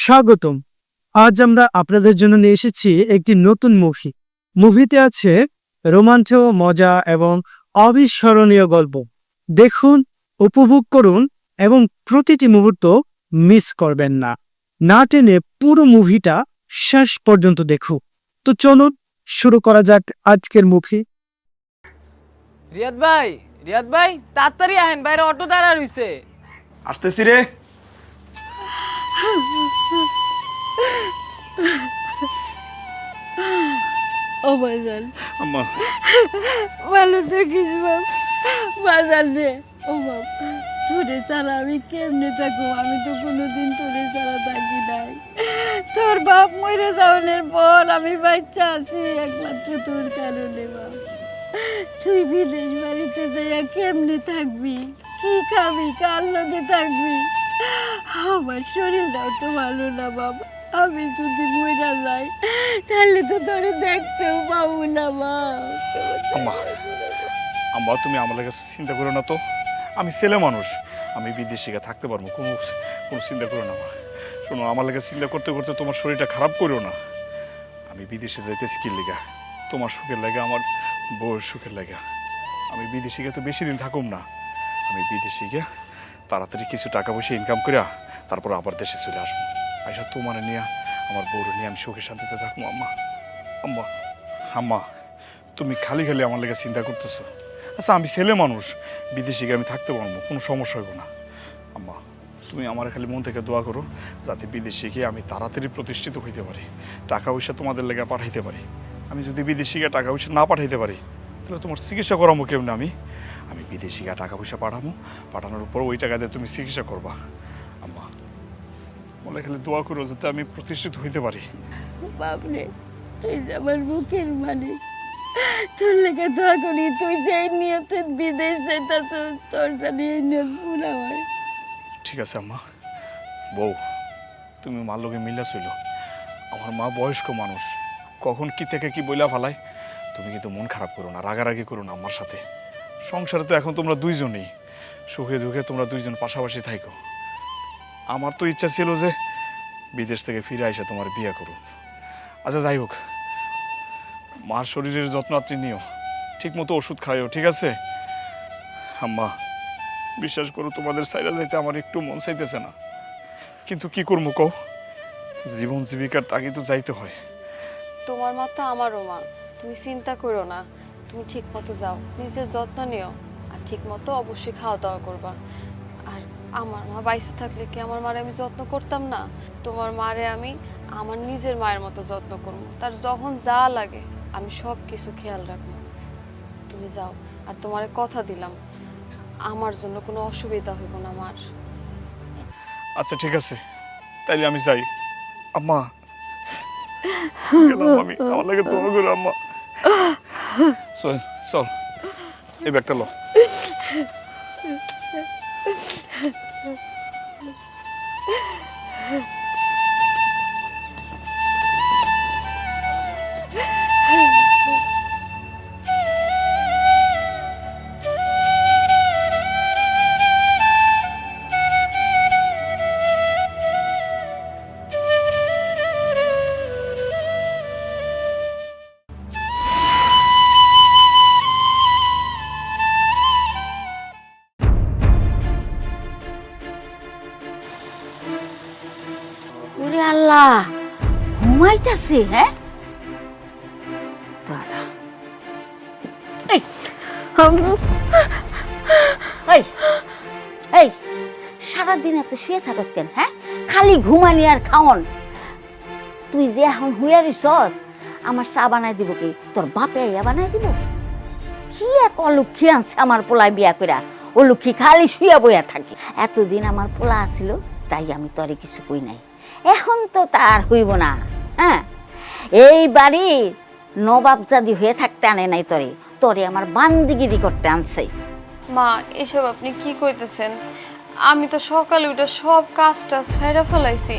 স্বাগতম। আজ আমরা আপনাদের জন্য নিয়ে এসেছি একটি নতুন মুভি। মুভিতে আছে রোমাঞ্চ, মজা এবং অবিস্মরণীয় গল্প। দেখুন, উপভোগ করুন এবং প্রতিটি মুহূর্ত মিস করবেন না। না টেনে পুরো মুভিটা শেষ পর্যন্ত দেখুন। তো চলুন শুরু করা যাক আজকের মুভি। রিয়াদ ভাই তাড়াতাড়ি আহেন, বাইরে অটো দাঁড়া রইছে। আসতেছি রে। ও বাজান, আম্মা ভালো থাকিস বাপ। বাজান রে, ও বাপ, তোরে ছাড়া আমি কেমনে থাকবো? আমি তো কোনোদিন তোরে ছাড়া থাকি নাই। তোর বাপ মরে যাওয়ার পর আমি বাচ্চা আছি একমাত্র তোর কারণে বাপ। তুই বিদেশ বাড়িতে যাইয়া কেমনে থাকবি? কি খাবি? কার লগে থাকবি? আমার শরীরটাও তো ভালো না বাবা। আমি যদি মরে যাই তাহলে তো তোরে দেখতেও পাবো না বাপ। আম্মা আম্মা তুমি আমার লাগে চিন্তা করো না তো। আমি ছেলে মানুষ, আমি বিদেশিকে থাকতে পারবো, কোনো কোনো চিন্তা করো না মা। শোনো, আমার লাগে চিন্তা করতে করতে তোমার শরীরটা খারাপ করো না। আমি বিদেশে যাইতেছি কি লেগা? তোমার সুখের লাগে, আমার বউয়ের সুখের লাগা। আমি বিদেশিকে তো বেশি দিন থাকুম না। আমি বিদেশিকে তাড়াতাড়ি কিছু টাকা পয়সা ইনকাম করিয়া তারপর আবার দেশে চলে আসবো। আইসা তোমার নিয়ে, আমার বউর নিয়ে আমি সুখে শান্তিতে থাকবো। আম্মা আম্মা আম্মা তুমি খালি খালি আমার লেগে চিন্তা করতেছো। আচ্ছা, আমি ছেলে মানুষ, বিদেশিকে আমি থাকতে পারবো, কোনো সমস্যা হইব না। আম্মা তুমি আমার খালি মন থেকে দোয়া করো যাতে বিদেশিকে আমি তাড়াতাড়ি প্রতিষ্ঠিত হইতে পারি, টাকা পয়সা তোমাদের লেগে পাঠাইতে পারি। আমি যদি বিদেশিকে টাকা পয়সা না পাঠাইতে পারি তাহলে তোমার চিকিৎসা করাবো কেমন? আমি বিদেশিকে টাকা পয়সা পাঠাবো, পাঠানোর উপর ওই টাকা দিয়ে তুমি চিকিৎসা করবা। আম্মা বলে খালি দোয়া করো যাতে আমি প্রতিষ্ঠিত হইতে পারি। বাপরে, তুই যে আমার মুখের মালিক, তোর লেগে দোয়া করি। তুই যে নিয়তে বিদেশ যেতাস, তোর জানি এই নিয়ত পুরা হয়। ঠিক আছে আম্মা। বউ, তুমি মার লোকে মিলা ছিল। আমার মা বয়স্ক মানুষ, কখন কি থেকে কি বইলা ফেলায়। তুমি কিন্তু মন খারাপ করো না, রাগারাগি করো না আমার সাথে। সংসারে তো এখন তোমরা দুইজনই, সুখে দুঃখে তোমরা দুইজন পাশাপাশি থাইকো। আমার তো ইচ্ছা ছিল যে বিদেশ থেকে ফিরে এসে তোমার বিয়ে করো। আচ্ছা যাই হোক, মার শরীরের যত্ন আপনি নিও, ঠিক মতো ওষুধ খাইও, ঠিক আছে? আম্মা বিশ্বাস করো, তোমাদের সাইডে যাইতে আমার একটু মন চাইতেছে না, কিন্তু কি করবো কও? জীবন জীবিকার তাগি তো যাইতে হয়। তোমার মা তো আমারও মা, তুমি চিন্তা করো না। তুমি ঠিক মতো যাও, নিজের যত্ন নিও, আর ঠিক মতো অবশ্যই খাওয়া দাওয়া করবা। আর আমার মা বাইসে থাকলে কি আমার মারে আমি যত্ন করতাম না? তোমার মারে আমি আমার নিজের মায়ের মতো যত্ন করবো। তার যখন যা লাগে আমি সব কিছু খেয়াল রাখবো। তুমি যাও, আর তোমারে কথা দিলাম আমার জন্য কোনো অসুবিধা হইব না আমার। আচ্ছা ঠিক আছে, তাইলে আমি যাই। আম্মা গেলাম আমি, আমার লাগে দোয়া করো আম্মা। চল চল, এই ব্যাগটা লো। ওরে আল্লাহ, ঘুমাইতেছে? হ্যাঁ, দাঁড়া। এই এই এই, সারাদিন এত শুয়ে থাকস কেন? হ্যাঁ, খালি ঘুমানি আর খাওন। তুই যে এখন হুইয়া রিসস, আমার চা বানাই দিব কি? তোর বাপে ইয়া বানাই দিব? কি এক অলক্ষী আনছে আমার পোলায় বিয়া কইরা। ও লক্ষ্মী খালি শুয়ে বইয়া থাকে। এতদিন আমার পোলা আসিল তাই আমি তরে কিছু কই নাই। এখন তো তার হইব না। হ্যাঁ, এই বাড়ির নবাবজাদি হয়ে থাকতে আনে নাই তরে, তরে আমার বান্দিগিরি করতে আনছে। মা, এসব আপনি কি কইতেছেন? আমি তো সকালে উঠে সব কাজটা সেরে ফেলাইছি,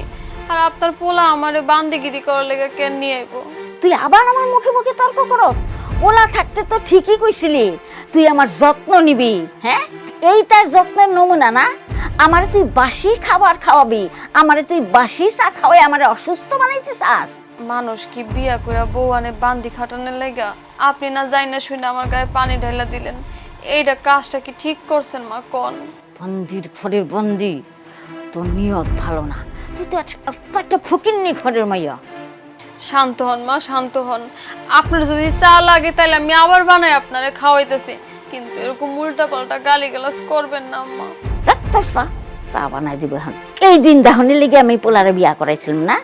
আর আপনার পোলা আমারে বান্দিগিরি করার লেগে কেন নিয়ে আইব? তুই আবার আমার মুখে মুখে তর্ক করস? পোলা থাকতে তো ঠিকই কইছিলি তুই আমার যত্ন নিবি। হ্যাঁ, এই তার যত্নের নমুনা না? আমারে তুই বাসি খাবার খাওয়াবি, আমারে তুই বাসি চা খাওয়াই আমারে অসুস্থ বানাইতে চাস? মানুষ কি বিয়া করে বউ আনে বান্দি খাটানোর লেগা? আপনি না যাই না শুনে আমার গায়ে পানি ঢাইলা দিলেন, এইটা কাজটা কি ঠিক করছেন মা কোন? বন্দির ঘরের বন্দি, তোর নিয়ত ভালো না। তুই তো একটা ফকিন্নি ঘরের মাইয়া। শান্ত হন মা, শান্ত হন। আপনার যদি চা লাগে তাহলে আমি আবার বানাই আপনারে খাওয়াইতেছি, কিন্তু এরকম উল্টা পাল্টা গালিগালাজ করবেন না আম্মা। রাত্তর চা বানাই দিব এখন। এই দিন দাহনের লেগে আমি পোলারে বিয়া করাইছিলাম না,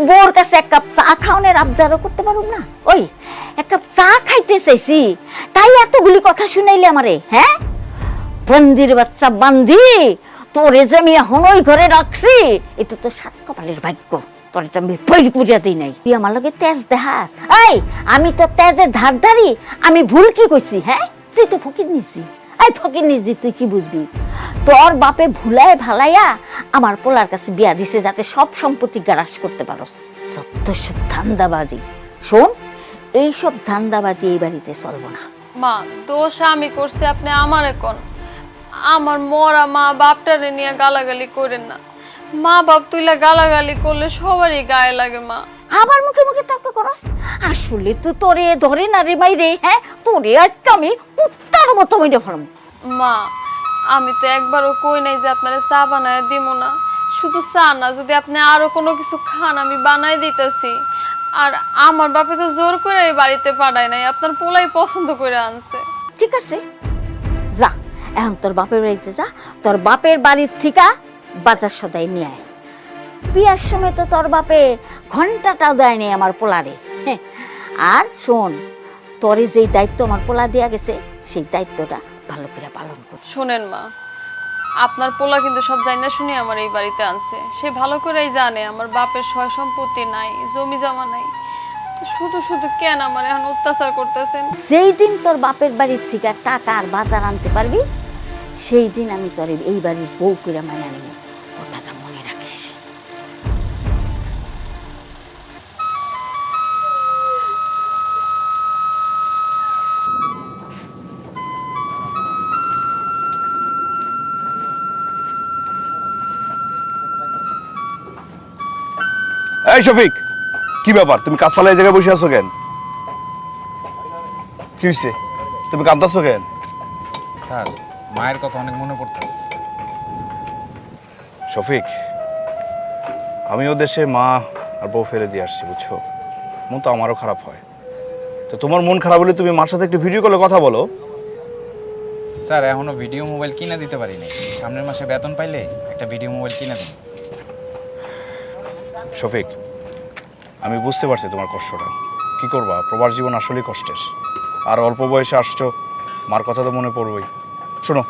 বোর কাছে এক কাপ চা খাওয়ানোর আবদারও করতে পারুম না? ওই এক কাপ চা খাইতে চাইছি, তাই এতগুলি কথা শুনাইলে আমারে? হ্যাঁ, বন্দির বাচ্চা বান্দি, তোরে যে আমি এখন ওই ঘরে রাখছি, এটা তো সাত কপালের ভাগ্য। তোরে যে আমি পৈরি পুরিয়া দিই নাই, তুই আমার লগে তেজ দেখাস? এই আমি তো তেজের ধারধারি, আমি ভুল কি কইছি? হ্যাঁ, তুই তো ফকির নিছি। এই ফকির নিজি, তুই কি বুঝবি? তোর বাপে ভুলায় ভালাইয়া আমার পোলার কাছে বিয়া দিছে যাতে সব সম্পত্তি গ্রাস করতে পারস। যত সব ধান্দাবাজি। শোন, এইসব ধান্দাবাজি এই বাড়িতে চলবো না। মা, দোষ আমি করছি, আপনি আমারে কোন। আমার মরা মা বাপটারে নিয়ে গালাগালি করেন না। মা বাপ তুইলা গালাগালি করলে সবারই গায়ে লাগে মা। আবার মুখে মুখে তর্ক করস? আসলে তো তোরে ধরে না রে মাইরে। হ্যাঁ, তোরে আজকে আমি কুত্তার মতো মেরে ফেলব। মা, আমি তো একবারও কই নাই যে আপনারে চা বানায় দিব না। শুধু চা না, যদি আপনি আরো কোনো কিছু খান আমি বানাই দিতেছি। আর আমার বাপে তো জোর করে এই বাড়িতে পাঠায় নাই, আপনার পোলাই পছন্দ করে আনছে। ঠিক আছে, যা এখন তোর বাপের বাড়িতে যা, তোর বাপের বাড়ির থেকে বাজার সদাই নিয়ে আয়। বিয়ার সময় তো তোর বাপে ঘন্টাটাও দেয়নি আমার পোলারে। হ্যাঁ, আর শোন, তোরে যেই দায়িত্ব আমার পোলা দেয়া গেছে সেই দায়িত্বটা ভালো করে পালন কর। শোনেন মা, আপনার পোলা কিন্তু সব জানি না শুনে আমার এই বাড়িতে আনছে। সে ভালো করেই জানে আমার বাপের সয় সম্পত্তি নাই, জমি জমা নাই। তো শুধু শুধু কেন আমার এখন অত্যাচার করতেছেন? যেই দিন তোর বাপের বাড়ির থেকে টাকা আর বাজার আনতে পারবি, সেই দিন আমি তোর এই বাড়ির বউ করে মানা নিব। কথাটা মনে রাখিস। এই শফিক, কি ব্যাপার? তুমি কাজ ফালা এই জায়গায় বসে আছো কেন? কি হয়েছে? তুমি কাঁদতেছো কেন? স্যার, মায়ের কথা অনেক মনে পড়তেছে। শফিক, আমিও দেশে মা আর বউ ফেলে দিয়ে আসছি, বুঝছো? মন তো আমারও খারাপ হয়। তো তোমার মন খারাপ হলে তুমি মার সাথে একটু ভিডিও কলে কথা বলো। স্যার, এখনো ভিডিও মোবাইল কিনে দিতে পারিনি। সামনের মাসে বেতন পাইলে একটা ভিডিও মোবাইল কিনে দিন। শফিক, আমি বুঝতে পারছি তোমার কষ্টটা। কি করবা, প্রবাস জীবন আসলেই কষ্টের। আর অল্প বয়সে আসছো, মার কথা তো মনে পড়বেই। শোনো,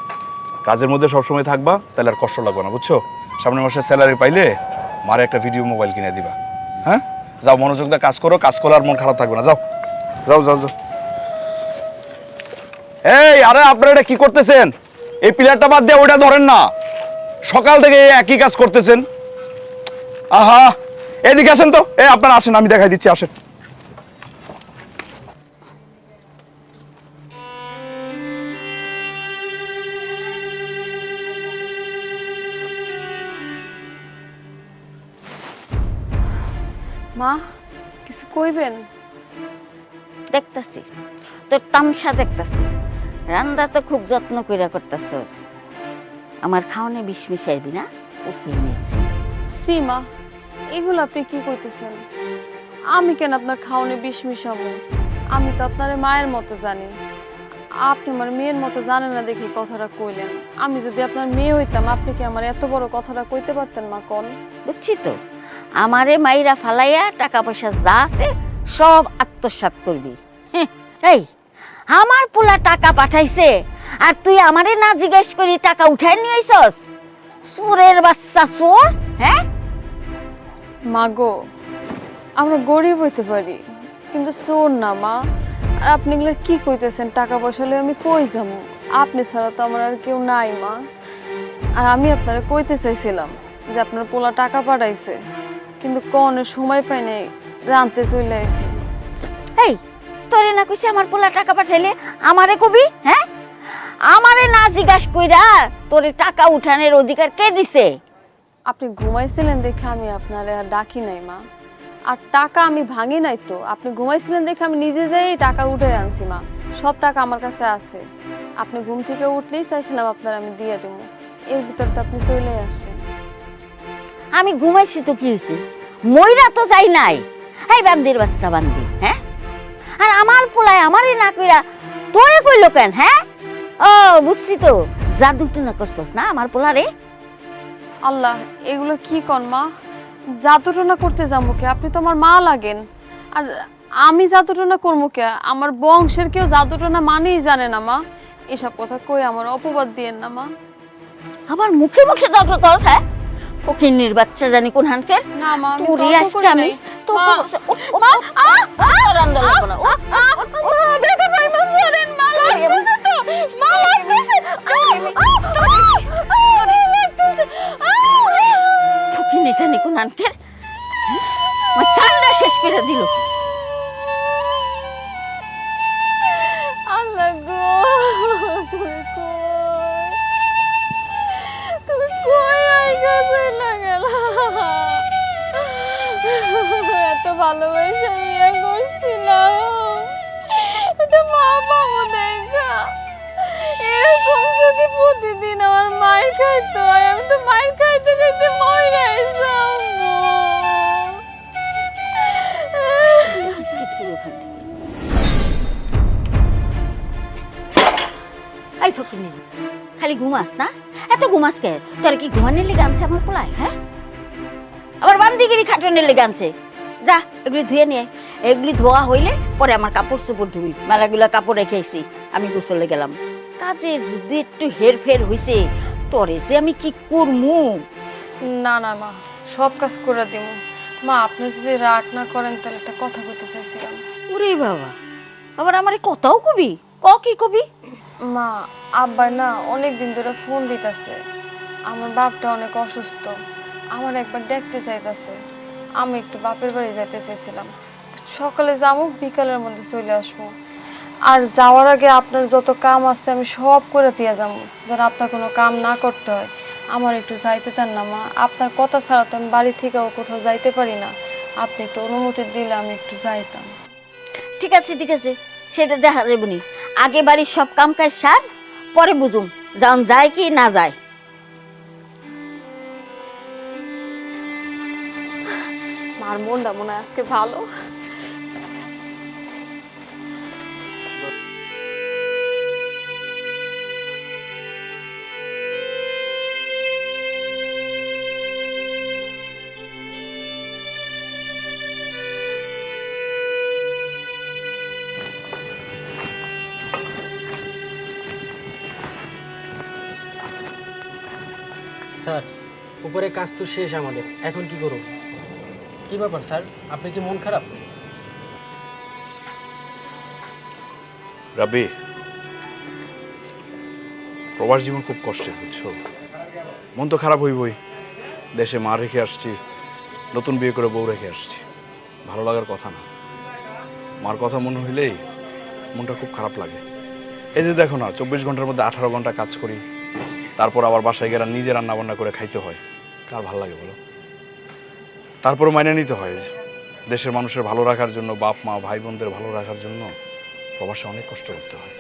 কাজের মধ্যে সবসময় থাকবা, তাহলে আর কষ্ট লাগবে না, বুঝছো? সামনের মাসে স্যালারি পাইলে মারে একটা ভিডিও মোবাইল কিনে দিবা। হ্যাঁ, যাও, মনোযোগ দিয়ে কাজ করো। কাজ করলে আর মন খারাপ থাকবে না। যাও যাও যাও যাও। এই, আরে আপনারা এটা কি করতেছেন? এই পিলারটা বাদ দিয়ে ওইটা ধরেন না। সকাল থেকে এই একই কাজ করতেছেন। আহা, এদিকে আসেন তো। আপনারা আসেন, আমি দেখাই দিচ্ছি, আসেন। মা, কিছু কইবেন? দেখতাছি তোর তামসা, দেখতাছি রান্না তো খুব যত্ন কইরা করতেছস। আমার খাওয়ানে বিষ মিশাইবি না, ওকে নিচ্ছি। সীমা, এগুলো আপনি কি কইতেছেন? আমি কেন আপনার খাওয়ানে বিষ মিশাবো? আমি তো আপনার মায়ের মতো জানি। আপনি আমার মেয়ের মতো জানেন না দেখি কথাটা কইলেন। আমি যদি আপনার মেয়ে হইতাম, আপনি কি আমার এত বড় কথাটা কইতে পারতেন মা? কোন বুঝছি তো, আমারে মাইরা ফালাইয়া টাকা পয়সা যা আছে সব আত্মসাৎ করবি। এই, আমার পোলা টাকা পাঠাইছে আর তুই আমারে না জিজ্ঞেস করি টাকা উঠাই নিয়ে আইছস? চোরের বাচ্চা চোর। হ্যাঁ মা গো, আমরা গরিব হইতে পারি কিন্তু চোর না মা। আর আপনি এগুলো কি কইতেছেন? টাকা পয়সা লই আমি কই যাবো? আপনি ছাড়া তো আমার আর কেউ নাই মা। আর আমি আপনারা কইতে চাইছিলাম যে আপনার পোলা টাকা পাঠাইছে, কিন্তু কোনের সময় পাই নাই, রানতে চলে আইছি। এই, তোরে না কইছি আমার পোলা টাকা পাঠাইলে আমারে কবি? হ্যাঁ, আমারে না জিজ্ঞাস কইরা তোরে টাকা উঠানের অধিকার কে দিছে? আপনি ঘুমাইছিলেন দেখে আমি আপনার আর ডাকি নাই মা। আর টাকা আমি ভাঙি নাই তো, আপনি ঘুমাইছিলেন দেখে আমি নিজে যাই টাকা উঠে আনছি মা। সব টাকা আমার কাছে আছে। আপনি ঘুম থেকে উঠলেই চাইছিলাম আপনার আমি দিয়ে দেব, এর ভিতর তো আপনি চলে আসলেন। আমি ঘুমাইছি তো কি হয়েছে? মইরা তো যাই নাই। এই বান্দির বাচ্চা বান্দি, হ্যাঁ? আর আমার পোলায় আমারে না কইরা তোরে কইলো কেন? হ্যাঁ, ও বুঝছি তো, জাদু টুনা করছস না আমার পোলারে। আল্লাহ, এগুলো কি কন মা? জাদুটনা করতে যাবো কে? আপনি তো আমার মা লাগেন। আর আমি জাদুটনা করবো কে? আমার বংশের কেউ জাদুটনা মানেই জানে না মা। এসব কথা কই আমার অপবাদ দিয়েন না মা। আমার মুখে মুখে তর্ক করছ, হ্যাঁ? ফকিন্নির বাচ্চা জানি কোন হানকের। না মা, আমি তোরে তর্ক আজকে করি আমি নাই। তো মা, রান্দা লাগবো না। ব্যথা পাই মা, ছাড়েন মা, লাগতেছে তো, মা লাগতেছে। ফকিন্নি জানি কোন হানকের আমার চান্দা শেষ করে দিল। আল্লাহ গো, তুমি কই? তুমি কই আইগা চইলা গেলা? এত ভালোবাসা বিয়ে করছিলাম, এটা মা পাবো দেখা। এরকম যদি প্রতিদিন আমার মায়ের খাইতে হয়, আমি তো মায়ের খাইতে খাইতে মরে যাবো। এই ফকিন্নি, খালি ঘুমাস না? এত ঘুমাস কে? তোর কি ঘুমানোর লেগে আনছে আমার পোলায়? হ্যাঁ, আবার বান্দিগিরি খাটানোর লেগে আনছে। যা এগুলি ধুয়ে নিয়ে, এগুলি ধোয়া হইলে পরে আমার কাপড় চোপড় ধুবি। মেলাগুলা কাপড় রেখেছি, আমি গোসলে গেলাম। কাজে যদি একটু হেরফের হইছে, তোরে যে আমি কি করমু? না না মা, সব কাজ করে দিব মা। আপনি যদি রাগ না করেন তাহলে একটা কথা বলতে চাইছিলাম। ওরে বাবা, আবার আমারে কথাও কবি? কি কবি? মা, আব্বাই না অনেক দিন ধরে ফোন দিতেছে। আমার বাপটা অনেক অসুস্থ, আমার একবার দেখতে চাইতেছে। আমি একটু বাপের বাড়ি যাইতে চাইছিলাম। সকালে যাবো, বিকালের মধ্যে চলে আসবো। আর যাওয়ার আগে আপনার যত কাম আছে আমি সব করে দিয়ে যাবো, যেন আপনার কোনো কাম না করতে হয়। আমার একটু যাইতে দেন না মা, আপনার কথা ছাড়া তো আমি বাড়ি থেকেও কোথাও যাইতে পারি না। আপনি একটু অনুমতি দিলে আমি একটু যাইতাম। ঠিক আছে ঠিক আছে, সেটা দেখা যাবনি। আগে বাড়ির সব কাম কাজ সার, পরে বুঝুম যান যায় কি না যায়। মার মনটা মনে হয় আজকে ভালো। স্যার, উপরে কাজ তো শেষ আমাদের, এখন কি করব? কি ব্যাপার স্যার, আপনি কি মন খারাপ? রাব্বি, প্রবাস জীবন খুব কষ্টের, বুঝছো? মন তো খারাপ হইবই। দেশে মা রেখে আসছি, নতুন বিয়ে করে বউ রেখে আসছি, ভালো লাগার কথা না। মার কথা মনে হইলেই মনটা খুব খারাপ লাগে। এই যে দেখো না, 24 ঘন্টার মধ্যে 18 ঘন্টা কাজ করি, তারপর আবার বাসায় গেলে নিজে রান্না বান্না করে খাইতে হয়। কার ভালো লাগে বলো? তারপরে মাইনে নিতে হয় দেশের মানুষের ভালো রাখার জন্য, বাপ মা ভাই বোনদের ভালো রাখার জন্য প্রবাসে অনেক কষ্ট করতে হয়।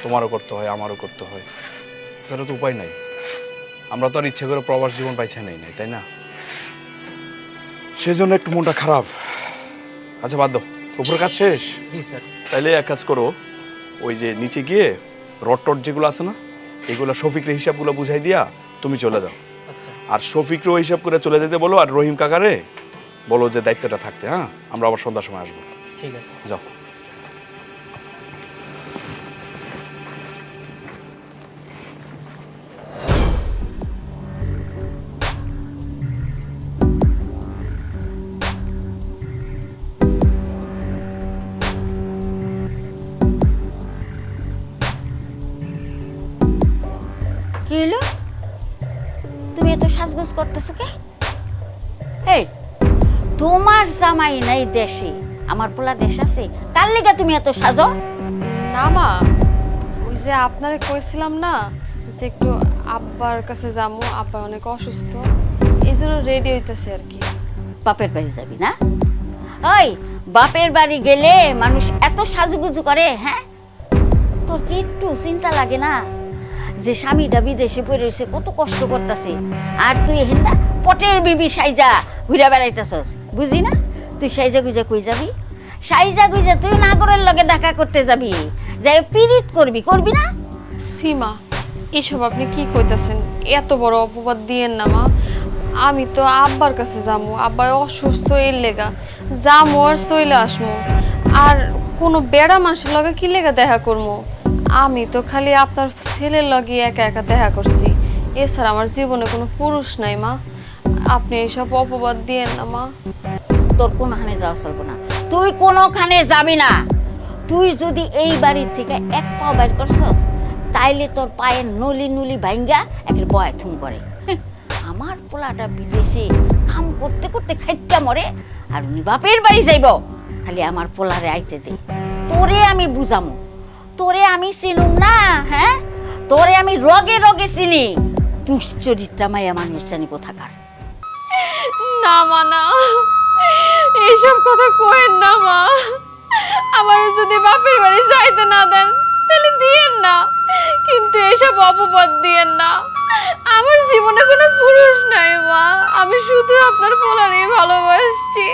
তোমারও করতে হয়, আমারও করতে হয়, সেটা তো উপায় নাই। আমরা তো আর ইচ্ছে করে প্রবাস জীবন পাইছে নাই, তাই না? সেই জন্য একটু মনটা খারাপ। আচ্ছা বাদ দাও, উপরের কাজ শেষ? জি স্যার। তাইলে এক কাজ করো, ওই যে নিচে গিয়ে রড টড যেগুলো আছে না, এগুলো শফিকরে হিসাবগুলো বুঝাই দিয়া তুমি চলে যাও। আচ্ছা। আর শফিকরেও হিসাব করে চলে যেতে বলো, আর রহিম কাকারে বলো যে দায়িত্বটা থাকতে। হ্যাঁ, আমরা আবার সন্ধ্যার সময় আসবো। ঠিক আছে। যাও। কি হলো? তুমি এত সাজগোজ করতেছো কে? এই, তোমার জামাই নাই দেশে, আমার পোলা দেশ আছে, কার লেগে তুমি এত সাজো? না মা, ওই যে আপনারে কইছিলাম না যে একটু আব্বার কাছে যাবো, আব্বা অনেক অসুস্থ, এই জন্য রেডি হইতেছে আর কি। বাপের বাড়ি যাবি না? ওই বাপের বাড়ি গেলে মানুষ এত সাজুগুজু করে, হ্যাঁ? তোর কি একটু চিন্তা লাগে না যে স্বামীটা বিদেশে পড়ে রয়েছে, কত কষ্ট করতেছে, আর তুই হেন্দা পটের বিবি সাইজা ঘুরে বেড়াইতেছস, বুঝি না? তুই সাইজা গুজা কই যাবি? সাইজা গুজা তুই নাগরের লগে দেখা করতে যাবি, যাই পিরিত করবি না? সীমা, এসব আপনি কি কইতাছেন? এত বড় অপবাদ দিয়েন না মা। আমি তো আব্বার কাছে যাবো, আব্বা অসুস্থ, এর লেগা যাবো আর চলে আসবো। আর কোনো বেড়া মানুষের লগে কি লেগা দেখা করবো? আমি তো খালি আপনার ছেলের লগে একা একা দেখা করছি, এছাড়া আমার জীবনে কোনো পুরুষ নাই মা। আপনি এইসব অপবাদ দিয়েন না মা। তোর কোনখানে যাওয়া চলবো না, তুই কোনখানে যাবি না। তুই যদি এই বাড়ির থেকে এক পাও বাইর করছস, তাইলে তোর পায়ের নলি নলি ভাঙ্গা একের বয় থুম করে। আমার পোলাটা বিদেশে কাম করতে করতে খাইটা মরে, আর উনি বাপের বাড়ি যাইব। খালি আমার পোলারে আইতে দে, তোরে আমি বুঝামু, তোরে আমি চিনুম না, হ্যাঁ? তোরে আমি রগে রগে চিনি। দুশ্চরিত্রা মায়া মানুষ জানি কোথাকার। না মা, না, এইসব কথা কইেন না মা। আমার যদি বাপের বাড়ি যাইতে না দেন তাহলে দিয়েন না, কিন্তু এইসব অপবাদ দিয়েন না। আমার জীবনে কোনো পুরুষ নাই মা, আমি শুধু আপনার পোলারই ভালোবাসছি।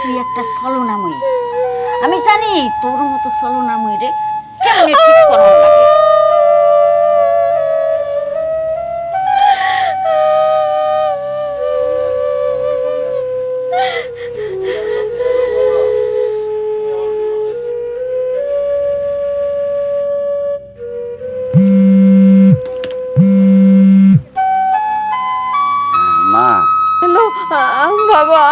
তুই একটা ছলনাময়ী, আমি জানি তোর মতো ছলনাময়ী রে কেমনে ঠিক করার লাগে। মা, হ্যালো বাবা,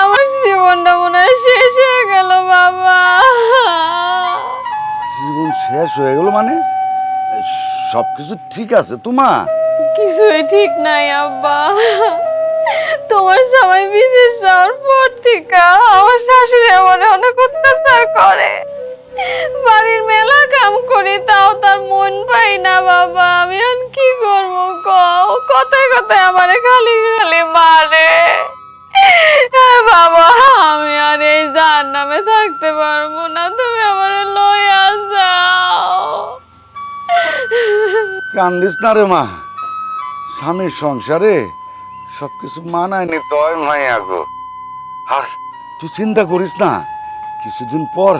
আমার জীবনটা মনে হয় শেষ হয়ে গেল বাবা। জীবন শেষ হয়ে গেল মানে? সবকিছু ঠিক আছে তো মা? কিছুই ঠিক নাই আব্বা। তোমার সবাই বিদেশ যাওয়ার পর থেকে আমার শাশুড়ি আমার অনেক অত্যাচার করে, বাড়ির মেলা কাম করি তাও তার মন পাই না বাবা। আমি আর কি করবো কও? কথায় কথায় আমারে খালি খালি মারে। বাবা, আমি আর এই জাহান্নামে থাকতে পারবো না, তুমি আমারে লইয়া যাও। কান্দিস না রে মা, স্বামীর সংসারে সবকিছু মানায় নিতে হয় মাইয়া গো। আর তুই চিন্তা করিস না, কিছুদিন পর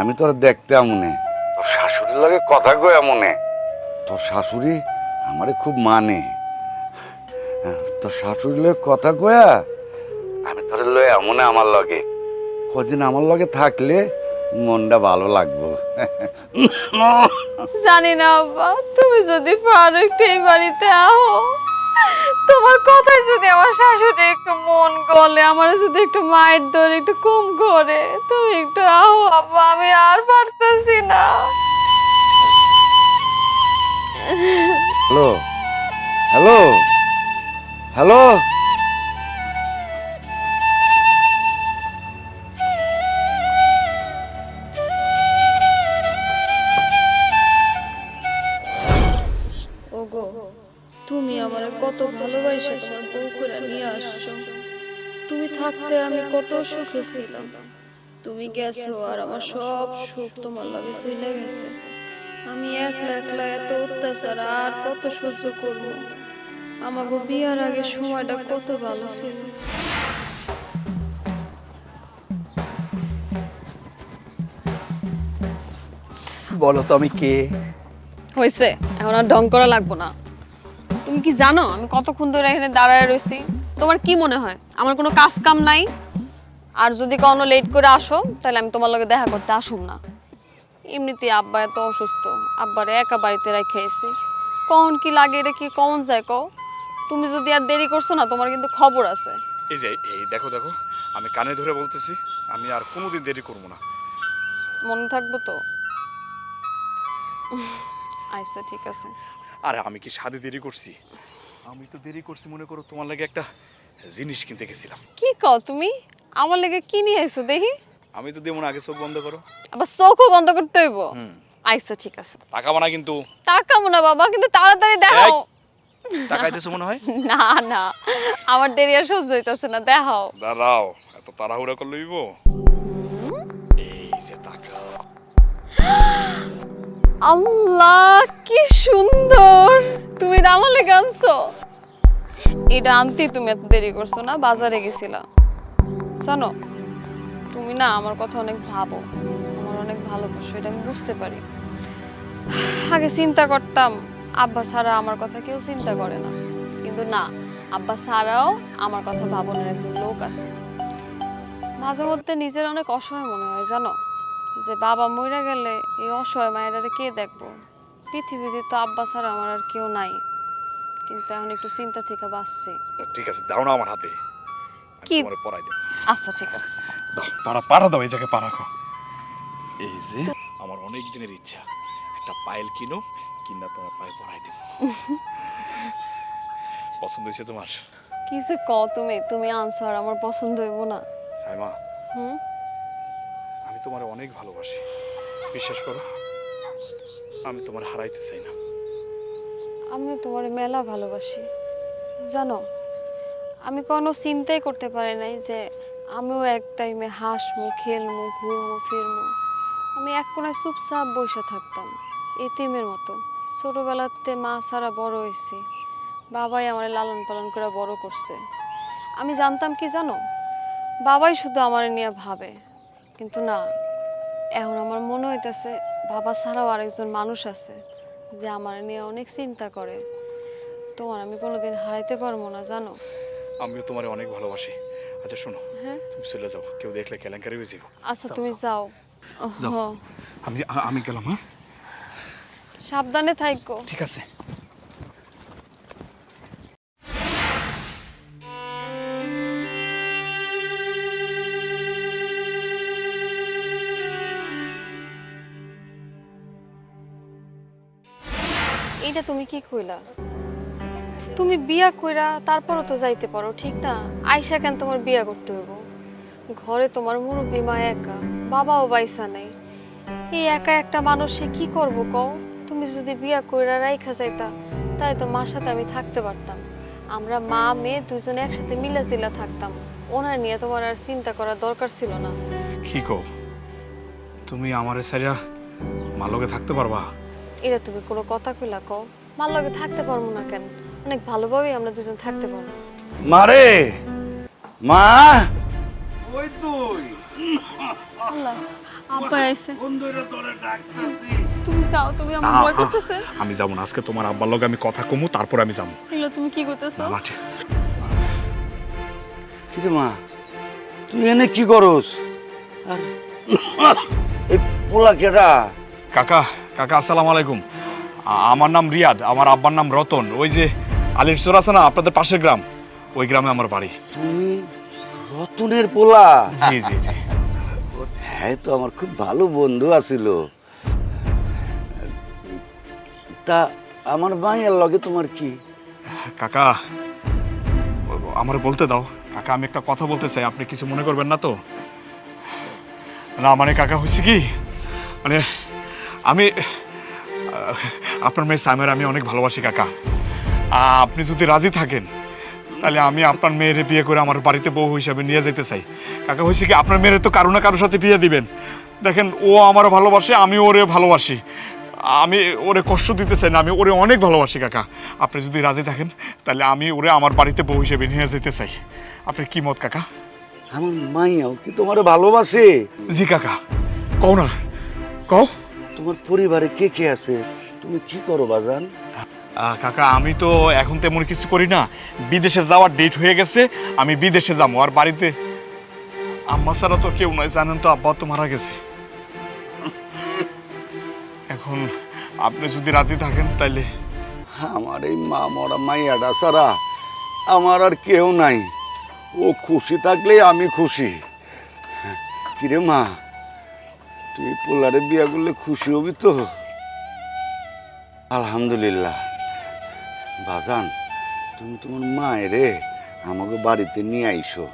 আমি তোর দেখতে আমনে, তোর শাশুড়ির লগে কথা কই আমনে। তোর শাশুড়ি আমারে খুব মানে, তোর শাশুড়ির লগে কথা কয়া আমি তোর লয়ে আমনে আমার লগে। কদিন আমার লগে থাকলে মনটা ভালো লাগবো। জানি না আব্বা, তুমি যদি পারো একটু এই বাড়িতে আহো, তোমার কথায় যদি আমার শাশুড়ি একটু মন গলে, আমার যদি একটু মায়ের ধরে একটু কম করে, তুমি একটু আহো আব্বা, আমি আর পারতেছি না। হ্যালো হ্যালো হ্যালো, ওগো, তুমি আমার কত ভালোবাসা তোমার বউ করে নিয়ে আসছো। তুমি থাকতে আমি কত সুখে ছিলাম, তুমি গেছো আর আমার সব সুখ তোমার লাগে চলে গেছে। আমি একলা একলা এত অত্যাচার আর কত সহ্য করব? আমাকে বিয়ার আগে সময়টা কত ভালো ছিল। বলো তো আমি কে? হয়েছে, এখন আর ঢং করা লাগবো না। তুমি কি জানো আমি কতক্ষণ ধরে এখানে দাঁড়ায় রয়েছি? তোমার কি মনে হয় আমার কোনো কাজ কাম নাই? আর যদি কোনো লেট করে আসো তাহলে আমি তোমার লগে দেখা করতে আসুম না। এমনিতে আব্বা এত অসুস্থ, আব্বারে একা বাড়িতে রেখে এসেছি, কখন কি লাগে রে কি কখন যায় কও? তুমি যদি আর দেরি করছো না, তোমার কিন্তু খবর আছে। এই যে এই দেখো দেখো, আমি কানে ধরে বলতেছি, আমি আর কোনোদিন দেরি করবো না। মনে থাকবো তো? আচ্ছা ঠিক আছে। আরে আমি কি সাধে দেরি করছি? আমি তো দেরি করছি মনে করো তোমার লাগে একটা জিনিস কিনতে গেছিলাম। কি কও তুমি? আমার লেগে কি নিয়ে এসো দেখি? আমি তো দেবো না, আগে চোখ বন্ধ করো। আবার চোখও বন্ধ করতে হইব? হুম। আচ্ছা ঠিক আছে। তাকাবো না কিন্তু। তাকামো না বাবা, কিন্তু তাড়াতাড়ি দেখাও। তাকাইতেছো মনে হয়। না না, আমার দেরি আর সহ্য হইতাছে না, দেখাও। দাঁড়াও, এত তাড়াহুড়া করলে হইব? এই যে তাকাও। আল্লাহ কি সুন্দর! তুমি এটা আমার লেগে আনছো? এটা আনতে তুমি এত দেরি করছো না? বাজারে গেছিলা জানো? তুমি না আমার কথা অনেক ভাবো, আমার অনেক ভালোবাসো, এটা আমি বুঝতে পারি। আগে চিন্তা করতাম আব্বা ছাড়া আমার কথা কেউ চিন্তা করে না, কিন্তু না, আব্বা ছাড়াও আমার কথা ভাবনের একজন লোক আছে। মাঝে মধ্যে নিজের অনেক অসহায় মনে হয় জানো, যে বাবা মইরা গেলে এই অসহায় মায়েরারে কে দেখবো? পৃথিবীতে তো আব্বা ছাড়া আমার আর কেউ নাই, কিন্তু এখন একটু চিন্তা থেকে বাঁচছি। ঠিক আছে, দাও না আমার হাতে, কি? তোমার পড়াই দেব। আচ্ছা ঠিক আছে। দাও, পাড়া দাও, এই জায়গায় পাড়া রাখো। এই যে আমার অনেক দিনের ইচ্ছা, একটা পায়েল কিনো, কিনা তোমার পায়ে পড়াই দেব। পছন্দ হয়েছে তোমার? কি যে তুমি তুমি আনছো আর আমার পছন্দ হইব না? সাইমা, হুম। আমি তোমার অনেক ভালোবাসি, বিশ্বাস করো, আমি তোমার হারাইতে চাই না। আমিও তোমার মেলা ভালোবাসি জানো। আমি কোনো চিন্তাই করতে পারি নাই যে আমিও এক টাইমে হাসমু, খেলমু, ঘুরমু, ফিরমু। আমি এক কোনায় চুপচাপ বসে থাকতাম এতিমের মতো। ছোটবেলাতে মা ছাড়া বড় হয়েছি, বাবাই আমার লালন পালন করে বড় করছে। আমি জানতাম কি জানো, বাবাই শুধু আমার নিয়ে ভাবে, কিন্তু না, এখন আমার মনে হইতেছে বাবা ছাড়াও আরেকজন মানুষ আছে যে আমার নিয়ে অনেক চিন্তা করে। তোমার আমি কোনোদিন হারাইতে পারবো না জানো। আমিও তোমার অনেক ভালোবাসি। আচ্ছা শোনো, হ্যাঁ তুমি চলে যাও, কেউ দেখলে কেলেঙ্কারি হয়ে যাবো। আচ্ছা তুমি যাও। যাও। হ্যাঁ, আমি গেলাম। হ্যাঁ সাবধানে থাইকো। ঠিক আছে। এইটা তুমি কি কইলা? তুমি বিয়া কইরা তারপরও তো যাইতে পারো, ঠিক না? আইসা কেন তোমার বিয়া করতে হইব? ঘরে তোমার মুরব্বী মা একা, বাবাও বাইসা নাই। এই একা একটা মানুষে কি করবো কও? তুমি যদি বিয়া কইরা রাইখা যাইতা, তাই তো মার সাথে আমি থাকতে পারতাম। আমরা মা মেয়ে দুজনে একসাথে মিলাজিলা থাকতাম। ওনার নিয়ে তোমার আর চিন্তা করার দরকার ছিল না। কি কও, তুমি আমারে ছাইরা মালকে থাকতে পারবা? এটা তুমি কোনো কথা কইলা কও? মার লগে থাকতে পারবো না কেন? অনেক ভালোভাবেই আমরা দুজন থাকতে পারবো। মারে মা, ওই তুই আল্লাহ, আব্বা আইছে। বন্ধুরা তোরে ডাকতাছি। তুমি যাও, তুমি আমার ভয় করতেছে। আমি যাবো না, আজকে তোমার আব্বার লগে আমি কথা কমু, তারপর আমি যাবো। এগুলো তুমি কি করতেছো? না, ঠিক। কি রে মা, তুই এনে কি করস? আর এই পোলা কেডা? কাকা, আসসালামু আলাইকুম। আমার নাম রিয়াদ, আমার আব্বার নাম রতন। ওই যে আলির চর আছে না, আপনাদের পাশের গ্রাম, ওই গ্রামে আমার বাড়ি। তুমি রতনের পোলা? জি জি জি। হ্যাঁ, তো আমার খুব ভালো বন্ধু আছিল। তা আমার মাইয়ার লগে তোমার কি? কাকা, আমার বলতে দাও। কাকা, আমি একটা কথা বলতে চাই, আপনি কিছু মনে করবেন না তো? না মানে কাকা, হয়েছে কি, মানে আমি আপনার মেয়ে সাইমার আমি অনেক ভালোবাসি কাকা। আপনি যদি রাজি থাকেন তাহলে আমি আপনার মেয়ের বিয়ে করে আমার বাড়িতে বউ হিসাবে নিয়ে যেতে চাই। কাকা, হয়েছে কি, আপনার মেয়ের তো কারো না কারোর সাথে বিয়ে দিবেন। দেখেন, ও আমারও ভালোবাসে, আমি ওরে ভালোবাসি। আমি ওরে কষ্ট দিতে চাই না, আমি ওরে অনেক ভালোবাসি কাকা। আপনি যদি রাজি থাকেন তাহলে আমি ওরে আমার বাড়িতে বউ হিসেবে নিয়ে যেতে চাই। আপনি কি মত কাকা? আমার মাইয়াও কি তোমারে ভালোবাসে? জি কাকা, কও না, কও। তোমার পরিবারে কে কে আছে? তুমি কি করো বাজান? কাকা, আমি তো এখন তেমন কিছু করি না, বিদেশে যাওয়ার ডেট হয়ে গেছে, আমি বিদেশে যাবো। আর বাড়িতে আম্মা ছাড়া তো কেউ নয়, জানেন তো, আব্বা তো মারা গেছে। এখন আপনি যদি রাজি থাকেন তাইলে। আমার এই মা মরা মাইয়াটা ছাড়া আমার আর কেউ নাই। ও খুশি থাকলে আমি খুশি। কিরে মা, তুই পোলারে বিয়া করলে খুশি হবি তো? আলহামদুলিল্লাহ। বাজান, তুমি তোমার মায়েরে আমাকে বাড়িতে নিয়ে আইসো,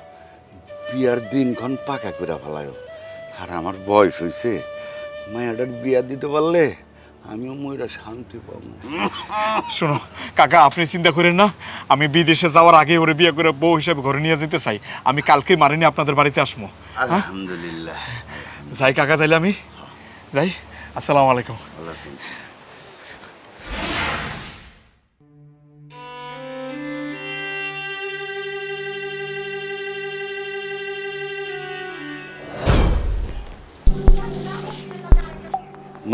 বিয়ার দিনক্ষণ পাকা করে ফেলায়ও। আর আমার বয়স হয়েছে, মায়াটার বিয়া দিতে পারলে আমিও ময়রা শান্তি পাবো। শোনো কাকা, আপনি চিন্তা করেন না, আমি বিদেশে যাওয়ার আগে ওরে বিয়ে করে বউ হিসেবে ঘরে নিয়ে যেতে চাই। আমি কালকে মারিনি আপনাদের বাড়িতে আসবো। আলহামদুলিল্লাহ। যাই কাকা, তাইলে আমি যাই। আসসালামু আলাইকুম।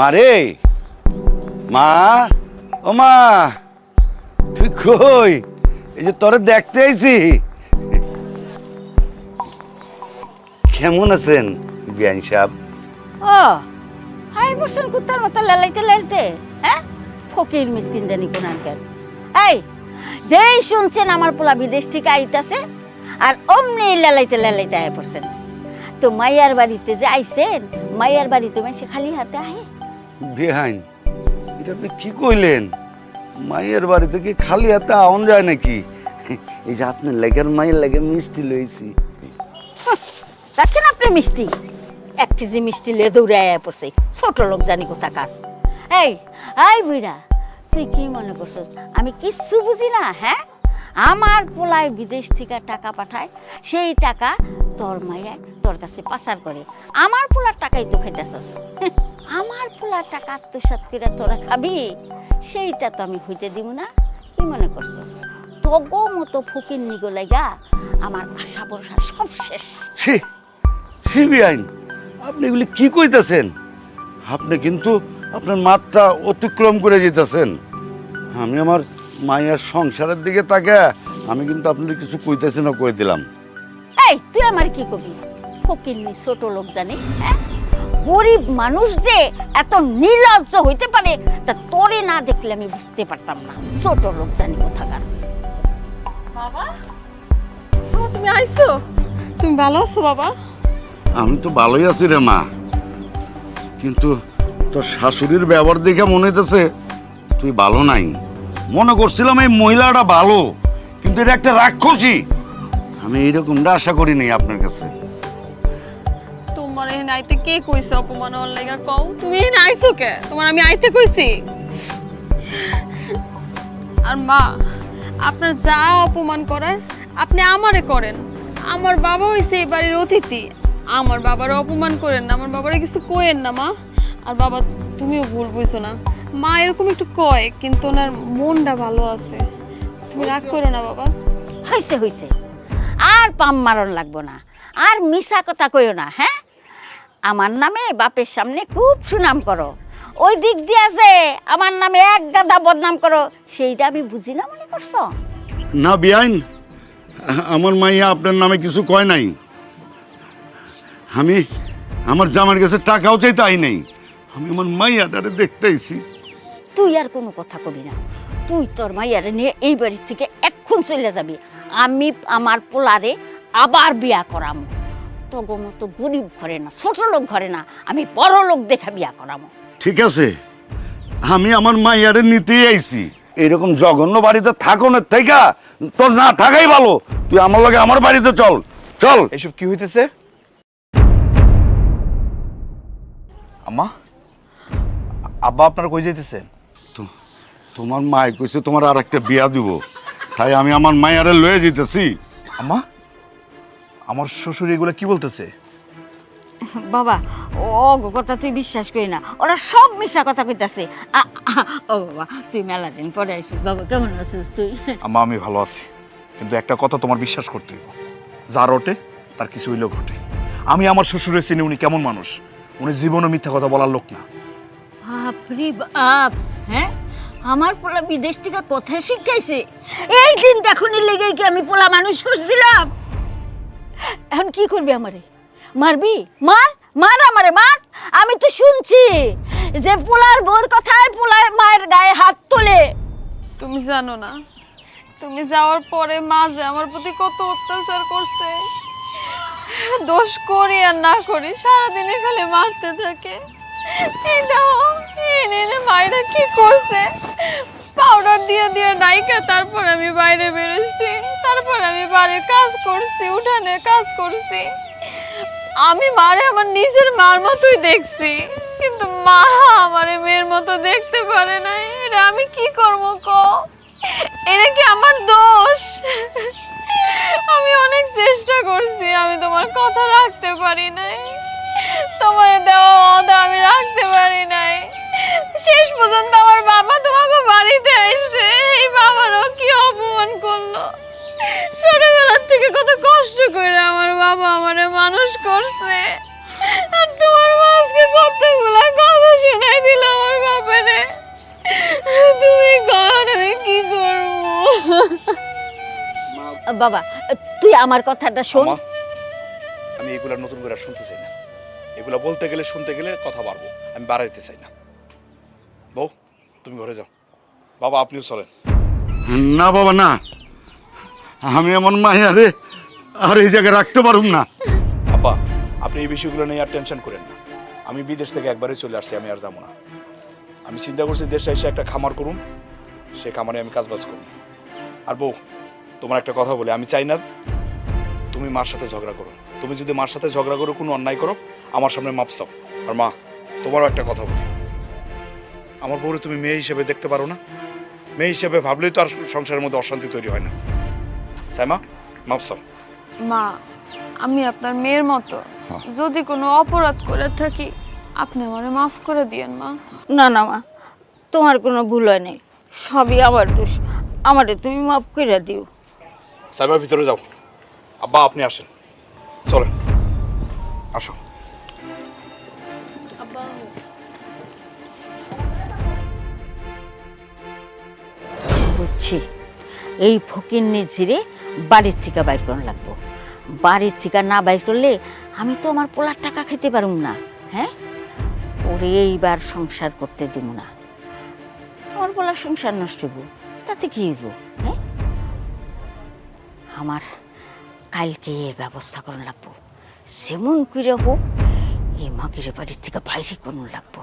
মারে, মা, ও মা, তুই কই? এই যে তোরে দেখতে আইছি। কেমন আছেন বিয়ান সাহেব? ও হাই বসেন কুত্তার মতো লালাইতে লাইতে, হ্যাঁ ফকির মিসকিন জানি কোনানকার। এই যেই শুনছেন আমার পোলা বিদেশ থেকে আইতাছে আর অমনি লালাইতে লালাইতে আয় পড়ছেন। তো মাইয়ার বাড়িতে যে আইছেন, মাইয়ার বাড়িতে সে খালি হাতে আহে? বেহাইন, এটা আপনি কি কইলেন? মায়ের বাড়ি থেকে খালি হাতে আউন যায় নাকি? এই যে আপনার লেগের মায়ের লেগে মিষ্টি লইছি। দেখছেন আপনি মিষ্টি, 1 কেজি মিষ্টি লিয়ে দৌড়ে আয়া পড়ছে, ছোট লোক জানি কোথাকার। এই আই বুইরা, তুই কি মনে করছিস আমি কিচ্ছু বুঝি না? হ্যাঁ, আমার পোলায় বিদেশ থেকে টাকা পাঠায়, সেই টাকা তোর মাইয়া তোর কাছে পাচার করে। আমার পোলার টাকাই তো খাইতেছস। আমার পোলার টাকা আত্মসাৎ করে তোরা খাবি, সেইটা তো আমি হইতে দিব না। কি মনে করছিস তগো মতো ফকির নিগো লাগা আমার আশা ভরসা সব শেষ। ছি ছি বেহাইন, আপনি এগুলি কি কইতাছেন? আপনি কিন্তু আপনার মাত্রা অতিক্রম করে যেতেছেন। আমি আমার মায়ের সংসারের দিকে তাকে আমি কিন্তু আপনার কিছু কইতেছি না, কই দিলাম। এই তুই আমার কি কবি? ফকিরনি ছোট লোক জানি, হ্যাঁ গরিব মানুষ যে এত নির্লজ্জ হইতে পারে তা তোরে না দেখলে আমি বুঝতে পারতাম না। ছোট লোক জানি কোথাকার। বাবা, তুমি আইছো? তুমি ভালো আছো বাবা? আমি তো ভালোই আছি রে মা, কিন্তু তোর শাশুড়ির ব্যবহার দেখে মনে হইতেছে তুই ভালো নাই। মনে করছিলাম এই মহিলাটা ভালো, কিন্তু এটা একটা রাক্ষসী। আমি এইরকমটা আশা করি নাই আপনার কাছে। তোমার এখানে আইতে কে কইছে অপমান হওয়ার লাগা? কও তুমি এখানে আইছো কে? তোমার আমি আইতে কইছি? আর মা, আপনার যা অপমান করার আপনি আমারে করেন। আমার বাবা হইছে এই বাড়ির অতিথি, আমার বাবার অপমান করেন না, আমার বাবারে কিছু কইেন না মা। আর বাবা তুমিও ভুল বুঝছো না, মা এরকম একটু কয় কিন্তু ওনার মনটা ভালো আছে। তুমি রাগ করো না বাবা। হইছে হইছে, আর পাম মারণ লাগবো না, আর মিছা কথা কইও না। হ্যাঁ, আমার নামে বাপের সামনে খুব সুনাম করো, ওই দিক দিয়ে যে আমার নামে এক গাদা বদনাম করো, সেইটা আমি বুঝি না মনে করছো? না বেআইন, আমার মাইয়া আপনার নামে কিছু কয় নাই। আমি আমার জামার কাছে টাকাও চাইতে আই নাই, আমি আমার মাইয়াটারে দেখতে আইছি। তুই আর কোনো কথা কবি না, তুই তোর মাইয়ারে নিয়ে এই বাড়ি থেকে এক্ষুন চলে যাবি। আমি আমার পোলারে আবার বিয়া করামো। তগো মতো গরিব ঘরে না, ছোট লোক ঘরে না, আমি বড় লোক দেখা বিয়া করামো। ঠিক আছে, আমি আমার মাইয়ারে নিতেই আইছি। এরকম জঘন্য বাড়িতে থাকো না, থেকে তোর না থাকাই ভালো। তুই আমার লগে আমার বাড়িতে চল চল। এসব কি হইতেছে? আম্মা, আব্বা আপনারা কই যাইতেছেন? তোমার মায় কইছে তোমার আর একটা বিয়া দিব, তাই আমি আমার মাইয়ারে লয়ে যেতেছি। আম্মা, আমার শ্বশুর এগুলা কি বলতেছে? বাবা ও কথা তুই বিশ্বাস করি না, ওরা সব মিশা কথা কইতাছে। ও বাবা, তুই মেলা দিন পরে আইছিস। বাবা কেমন আছিস তুই? আম্মা আমি ভালো আছি, কিন্তু একটা কথা তোমার বিশ্বাস করতে হইব, যা রটে তার কিছু হইলেও ঘটে। আমি আমার শ্বশুরের চিনি, উনি কেমন মানুষ। উনি জীবনে মিথ্যা কথা বলার লোক না। বাপরে বাপ, হ্যাঁ আমার পোলা বিদেশ থেকে কথা শিখাইছে। এই দিন দেখুনি লেগেই কি আমি পোলা মানুষ করছিলাম। এখন কি করবি আমারে? মারবি? মার মার আমারে মার। আমি তো শুনছি যে পোলার বোর কথায় পোলার মায়ের গায়ে হাত তোলে। তুমি জানো না, তুমি যাওয়ার পরে মা যে আমার প্রতি কত অত্যাচার করছে। দোষ করি আর না করি সারাদিনে খালি মারতে থাকে। এই দেখো এনে মায়েরা কি করছে, পাউডার দিয়ে দিয়ে নাইকা তারপর আমি বাইরে বেরোচ্ছি, তারপর আমি বাড়ির কাজ করছি, উঠানে কাজ করছি। আমি মারে আমার নিজের মার মতোই দেখছি, কিন্তু মা আমারে মেয়ের মতো দেখতে পারে না। এটা আমি কি করব কো? এটা কি আমার দোষ? আমি অনেক চেষ্টা করছি, আমি তোমার কথা রাখতে পারি নাই, তোমার দেওয়া ওয়াদা আমি রাখতে পারি নাই। শেষ পর্যন্ত আমার বাবা তোমাকে বাড়িতে আইছে, এই বাবারও কি অপমান করলো। ছোটবেলার থেকে কত কষ্ট করে আমার বাবা আমারে মানুষ করছে, আর তোমার মা আজকে কতগুলা কথা শোনাই দিল আমার বাবারে। তুমি কখন আমি কি করবো? বাবা তুই আমার কথাটা শোন। আমা, আমি এগুলা নতুন করে আর শুনতে চাই না। এগুলা বলতে গেলে শুনতে গেলে কথা বাড়বো, আমি বাড়াইতে চাই না। বউ তুমি ঘরে যাও, বাবা আপনিও চলেন। না বাবা না, আমি এমন মাইয়া রে আর এই জায়গায় রাখতে পারুম না। আব্বা আপনি এই বিষয়গুলো নিয়ে আর টেনশন করেন না। আমি বিদেশ থেকে একবারে চলে আসছি, আমি আর যাবো না। আমি চিন্তা করছি দেশে এসে একটা খামার করুন, সে খামারে আমি কাজবাজ করুন। আর বউ তোমার একটা কথা বলি, আমি চাই না তুমি মার সাথে ঝগড়া করো। তুমি যদি মার সাথে ঝগড়া করো, কোনো অন্যায় করো, আমার সামনে মাপ চাও। আর মা তোমারও একটা কথা বলি, আমার বউরে তুমি মেয়ে হিসেবে দেখতে পারো না? মেয়ে হিসেবে ভাবলেই তো আর সংসারের মধ্যে অশান্তি তৈরি হয় না। সাইমা মাপ চাও। মা আমি আপনার মেয়ের মতো, যদি কোনো অপরাধ করে থাকি আপনি আমারে মাফ করে দিয়েন মা। না না মা, তোমার কোনো ভুল হয় নাই, সবই আমার দোষ, আমারে তুমি মাফ করে দিও। সাইমার ভিতরে যাও। আব্বা আপনি আসেন, চলেন আসো। বুঝছি, এই ফকির নিজেরে বাড়ির থেকে বাইর করানো লাগবো। বাড়ির থেকে না বাইর করলে আমি তো আমার পোলার টাকা খেতে পারুম না। হ্যাঁ, ওরে এইবার সংসার করতে দিব না। আমার পোলার সংসার নষ্ট হইব, তাতে কি হইব? হ্যাঁ, আমার কালকে এর ব্যবস্থা করানো লাগবো। যেমন করে হোক এই মাগির বাড়ির থেকে বাইরে করানো লাগবো।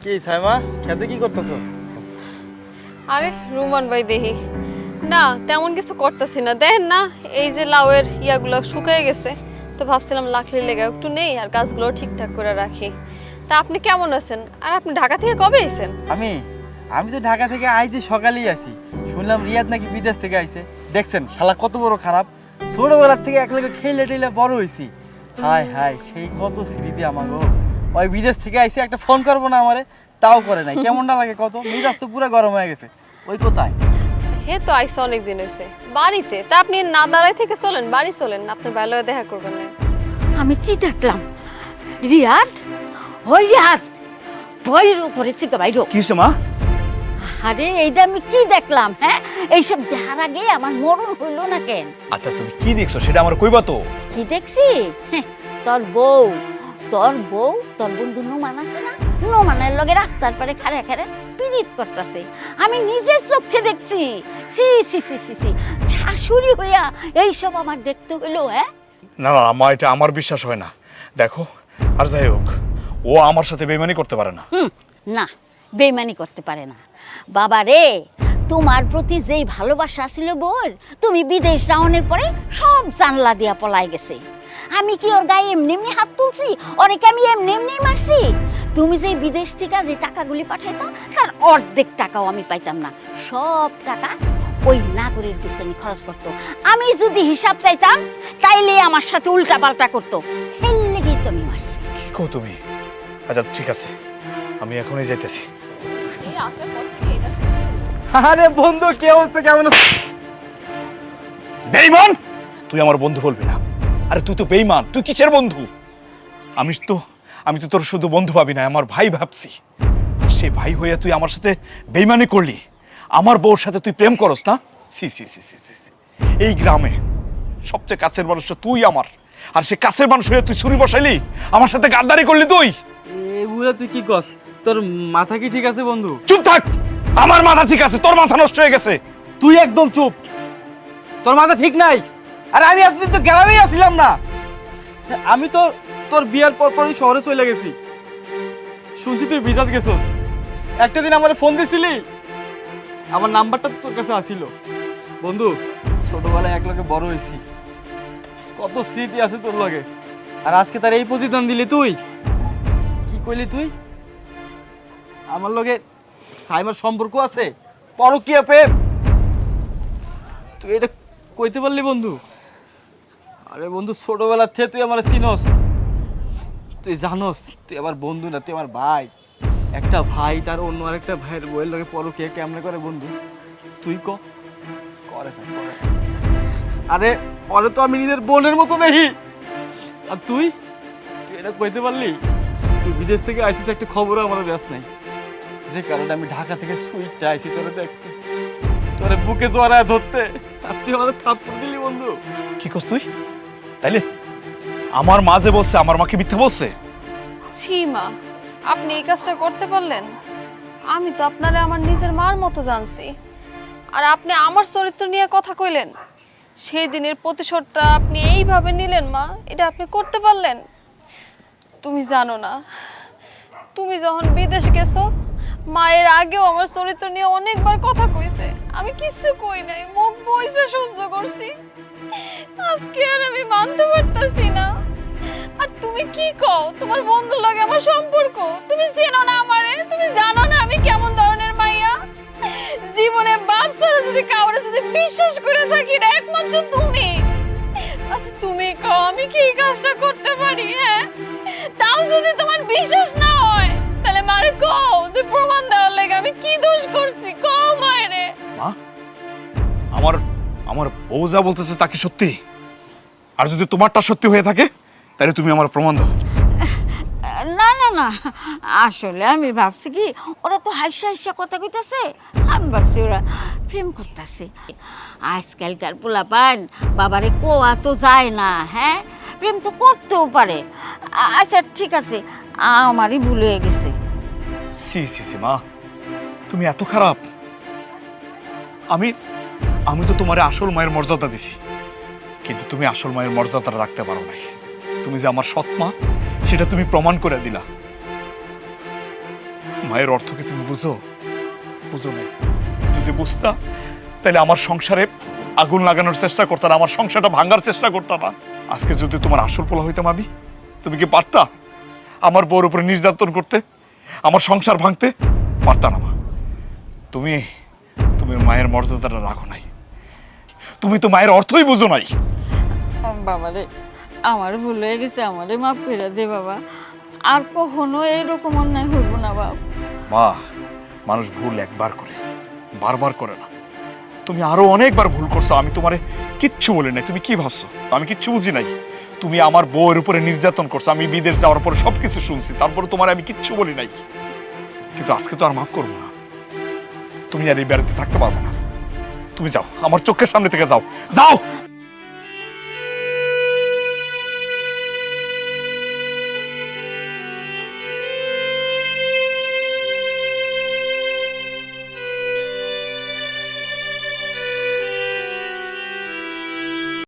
কি সাইমা, খেতে কি করতেছো? আরে রুমান ভাই দেখি না, তেমন কিছু করতেছি না। দেখেন না এই যে লাউয়ের ইয়াগুলো শুকিয়ে গেছে, তো ভাবছিলাম লাকড়ি লেগে একটু নেই আর গাছগুলো ঠিকঠাক করে রাখি। তা আপনি কেমন আছেন? আর আপনি ঢাকা থেকে কবে এসেছেন? আমি তো ঢাকা থেকে আইছি, সকালেই আসি। শুনলাম রিয়াদ নাকি বিদেশ থেকে আইছে। দেখছেন শালা কত বড় খারাপ, ছোটবেলার থেকে একলগে খেলে টেলে বড় হয়েছি। হায় হায়, সেই কত স্মৃতি আমাগো। ওই বিদেশ থেকে আইছে, একটা ফোন করবো না আমারে, তাও করে নাই। কেমনটা লাগে কত, মেজাজ তো পুরো গরম হয়ে গেছে। ওই কোথায়? হে তো আইসা অনেকদিন হয়েছে বাড়িতে। তা আপনি না দাঁড়ায় থেকে চলেন, বাড়ি চলেন, আপনার ভালো দেখা করবেন না। আমি কি দেখলাম? রিয়াদ, ওই রিয়াদ, বইর উপরে থেকে বাইর। কি মা? আরে এইটা আমি কি দেখলাম? হ্যাঁ, এইসব দেখার আগে আমার মরণ হইল না কেন? আচ্ছা তুমি কি দেখছো সেটা আমার কইবা তো? কি দেখছি? হ্যাঁ, তোর বউ, তোর বন্ধু নোমান আছে না, নোমানের লগে রাস্তার পারে খাড়ে খাড়ে পিরিত করতেছে। আমি নিজের চোখে দেখছি। সি সি সি সি সি, শাশুড়ি হইয়া এইসব আমার দেখতে হইলো? হ্যাঁ না না মা, এটা আমার বিশ্বাস হয় না। দেখো, আর যাই হোক, ও আমার সাথে বেইমানি করতে পারে না। না, বেইমানি করতে পারে না। বাবা রে, তোমার প্রতি যেই ভালোবাসা ছিল বোর, তুমি বিদেশ যাওয়ানোর পরে সব জানলা দিয়া পলাই গেছে। আমি কি ওর গায়ে এমনি এমনি হাত তুলছি? অনেকে আমি এমনি এমনি মারছি? তুমি যে বিদেশ থেকে যে টাকাগুলি পাঠাইতো, তার অর্ধেক টাকাও আমি পাইতাম না। সব টাকা ওই নাগরের পিছনে খরচ করতো। আমি যদি হিসাব চাইতাম তাইলে আমার সাথে উল্টা পাল্টা করতো। এর লেগেই তো আমি মারছি। কি কও তুমি? আচ্ছা ঠিক আছে, আমি এখনই যাইতেছি। এই আসার পর থেকে এটা আরে বন্ধু, কি অবস্থা, কেমন আছিস? বেঈমান, তুই আমার বন্ধু বলবি না। আরে তুই তো বেঈমান, তুই কিসের বন্ধু? আমি তো তোর শুধু বন্ধু ভাবি না, আমার ভাই ভাবছি। সে ভাই হইয়া তুই আমার সাথে বেঈমানি করলি, আমার বউর সাথে তুই প্রেম করস না? সি সি সি সি সি, এই গ্রামে সবচেয়ে কাছের মানুষটা তুই আমার, আর সে কাছের মানুষ হইয়া তুই ছুরি বসাইলি, আমার সাথে গাদ্দারি করলি তুই। এগুলো তুই কি কস? তোর মাথা কি ঠিক আছে বন্ধু? চুপ থাক, আমার মাথা ঠিক আছে, তোর মাথা নষ্ট হয়ে গেছে। তুই একদম চুপ, তোর মাথা ঠিক নাই। আর আমি এতদিন তো গ্রামেই আসছিলাম না, আমি তো তোর বিয়ার পর পরই শহরে চলে গেছি। শুনছি তুই বিদেশ গেছস। একটা দিন আমার ফোন দিছিলি, আমার নাম্বারটা তো তোর কাছে আসিল। বন্ধু, ছোটবেলায় এক লগে বড় হয়েছি, কত স্মৃতি আছে তোর লগে। আর আজকে তার এই প্রতিদান দিলি তুই। কি কইলি তুই? আমার লগে সাইমার সম্পর্ক আছে, পরকীয়া প্রেম? তুই এটা কইতে পারলি বন্ধু? আরে বন্ধু, ছোটবেলার থেকে তুই আমার চিনস, তুই জানোস তুই আমার বন্ধু না, তুই আমার ভাই। একটা ভাই তার অন্য আরেকটা ভাইয়ের বইয়ের লগে পরকীয়া কেমনে করে বন্ধু? তুই করে না, করে না। আরে ওরে তো আমি নিজের বোনের মতো দেখি। আর তুই তুই এটা কইতে পারলি? তুই বিদেশ থেকে আইছিস, একটা খবরও আমার ব্যাস নাই, যে কারণে আমি ঢাকা থেকে সুইটটা আইছি তোরে দেখতে, তোরে বুকে জড়ায় ধরতে। আর তুই আমাদের থাপ্পড় দিলি বন্ধু। কি করছ তুই? তাইলে আমার মা যে বলছে, আমার মাকে মিথ্যা বলছে? ছি মা, আপনি এই কাজটা করতে পারলেন? আমি তো আপনারে আমার নিজের মার মতো জানছি, আর আপনি আমার চরিত্র নিয়ে কথা কইলেন। সেই দিনের প্রতিশোধটা আপনি এইভাবে নিলেন মা, এটা আপনি করতে পারলেন? তুমি জানো না, তুমি যখন বিদেশ গেছো, মায়ের আগেও আমার চরিত্র নিয়ে অনেকবার কথা কইছে, আমি কিছু কই নাই, মুখ বইছে সহ্য করছি। আজকে আর আমি মানতে পারতাছি না। আর তুমি কি কও তোমার বন্ধুর লগে আমার সম্পর্ক? তুমি চেনো না আমারে? তুমি জানো না আমি কেমন ধরনের মাইয়া? জীবনে বাপ ছাড়া যদি কাউরে যদি বিশ্বাস করে থাকি না, একমাত্র তুমি। আচ্ছা তুমি কও আমি কি এই কাজটা করতে পারি? হ্যাঁ, তাও যদি তোমার বিশ্বাস না হয়, তাহলে মারে কও যে প্রমাণ দেওয়ার লাগে আমি কি দোষ করছি, কও মায়েরে। মা, আমার আমার বউ যা বলতেছে তা কি সত্যি? আর যদি তোমারটা সত্যি হয়ে থাকে, তাহলে তুমি আমার প্রমাণ দাও। না না না, আসলে আমি ভাবছি কি ওরা তো হাইসা হাইসা কথা কইতাছে, আমি ভাবছি ওরা প্রেম করতেছে। আজকালকার পোলাপান বাবারে কোয়া তো যায় না, হ্যাঁ প্রেম তো করতেও পারে। আচ্ছা ঠিক আছে, আমারই ভুল হয়ে গেছে। সি সি সি মা, তুমি এত খারাপ? আমি আমি তো তোমার আসল মায়ের মর্যাদা দিছি, কিন্তু তুমি আসল মায়ের মর্যাদাটা রাখতে পারো নাই। তুমি যে আমার সৎ মা, সেটা তুমি প্রমাণ করে দিলা। মায়ের অর্থ কি তুমি বুঝো? বুঝো না? যদি বুঝতা, তাহলে আমার সংসারে আগুন লাগানোর চেষ্টা করতাম, আমার সংসারটা ভাঙার চেষ্টা করতাম না। আজকে যদি তোমার আসল পোলা হইতাম আমি, তুমি কি পারতা আমার বউর উপরে নির্যাতন করতে, আমার সংসার ভাঙতে? পারতা না মা। তুমি তুমি মায়ের মর্যাদাটা রাখো নাই, তুমি তো মায়ের অর্থই বুঝো নাই। বাবারে, আমার ভুল হয়ে গেছে, আমারে মাফ করে দে বাবা, আর কখনো এইরকম অন্যায় হইব না বাবা। মা, মানুষ ভুল একবার করে, বারবার করে না। তুমি আরো অনেকবার ভুল করছো, আমি তোমারে কিচ্ছু বলি নাই। তুমি কি ভাবছো আমি কিচ্ছু বুঝি নাই? তুমি আমার বউয়ের উপরে নির্যাতন করছো, আমি বিদেশ যাওয়ার পরে সবকিছু শুনছি, তারপরে তোমার আমি কিচ্ছু বলি নাই। কিন্তু আজকে তো আর মাফ করবো না। তুমি আর এই বাড়িতে থাকতে পারবে না। তুমি যাও, আমার চোখের সামনে থেকে যাও, যাও।